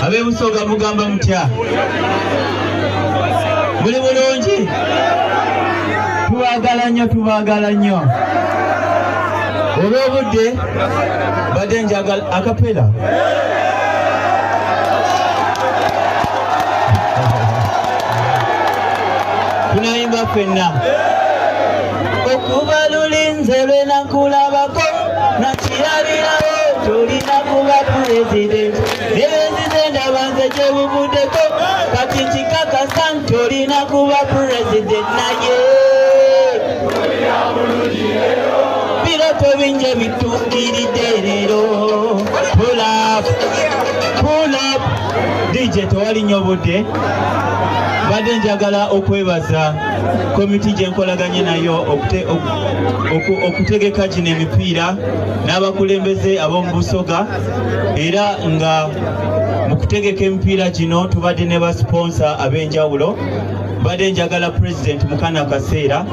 Abebusoga mugamba mutya? Muli bulungi? Tubagala nnyo. Olw'obudde badde njagala akapera. Tunayimba ffenna. Okuba lulinze lwe nakulabako nakirabirawo tolina kuba pulezidenti. Ebenzize ndabanze gye buvuddeko kati nkikakasa tolina kuba pulezidenti naye biroto bingi bituukiridde leero. Pull up DJ tewali nnyo budde. Badde njagala okwebaza komiti gye nkolaganye nayo okutegeka gino emipiira n'abakulembeze ab'omu Busoga, era nga mu kutegeka emipiira gino tubadde ne basponsa ab'enjawulo. Badde njagala President mukana kaseera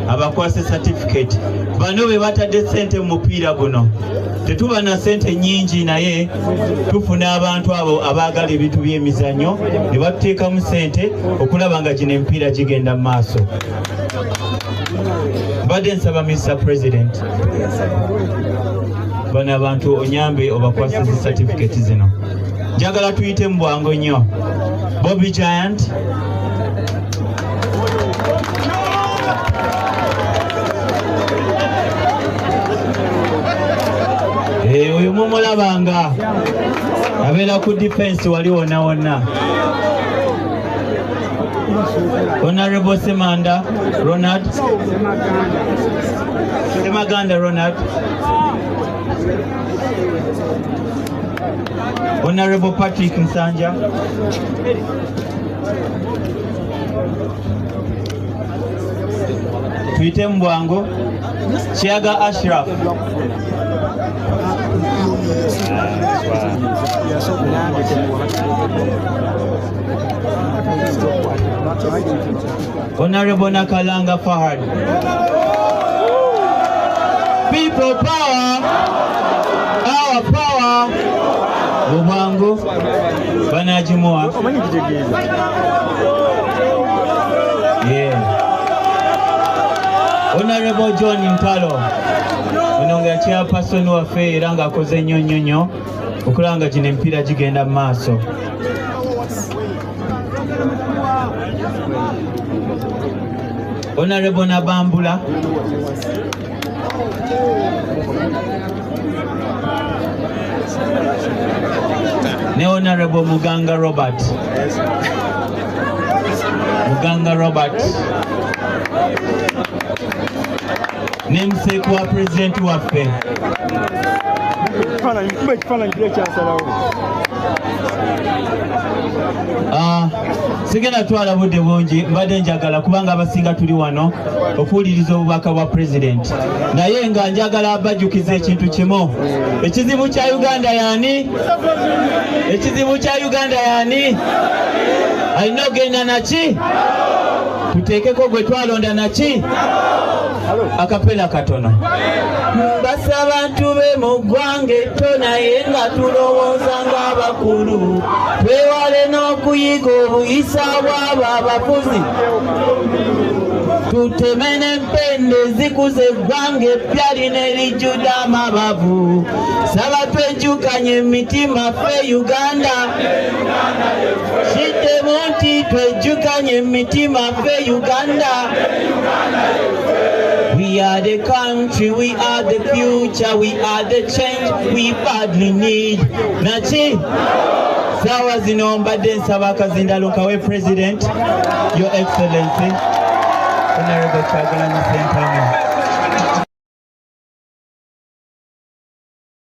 abakwase certificate. Bano be batadde ssente mu mupiira guno. Tetuba na ssente nnyingi naye tufuna abantu abo abaagala ebintu by'emizannyo ne batuteekamu ssente okulaba nga gino emipiira gigenda mu maaso. Badde nsaba Mr. President bano abantu onyambe obakwasiza certificate zino. Njagala tuyite mu bwangu nnyo. Bobby Giant, oyo mumulabanga abeera ku defense wali wonna wonna. Honorable Semaganda Ronald, Honorable Patrick Nsanja, tuyite mu bwangu. Chiaga Ashraf, Honorable Nakalanga Fahad. People power, our power. Bwangu banajimua. Yeah. Honorable John Ntalo ononga chairperson waffe era nga akoze nnyo okulanga gino emipiira gigenda mu maaso. Honorable Nabambula, ne Honorable Muganga Robert. Namesake wa president waffe. Sigenda twala budde bungi mbadde njagala kubanga abasinga tuli wano okuwuliriza obubaka bwa president, naye nga njagala abajjukiza ekintu kimu. Ekizibu kya Uganda yani? Ekizibu kya Uganda yani? Alina ogenda naki? Tuteekeko gwe twalonda naki? Akapela katono. Basa abantu be mu ggwanga etto naye nga tulowooza ng'abakulu, twewale n'okuyiga obuyisa bw'abo abafuzi. Tuteme n'empende zikuze eggwanga eppya lino erijjudde amabavu. Saba twejjukanye emitima ffe Uganda. Kiddemu nti twejjukanye emitima ffe Uganda. We are the country, we are the future, we are the change we badly need. Nachi? Sawa zino mbadde nsaba Kazinda Lukawe President, Your Excellency, Honorable Kyagulanyi Ssentamu.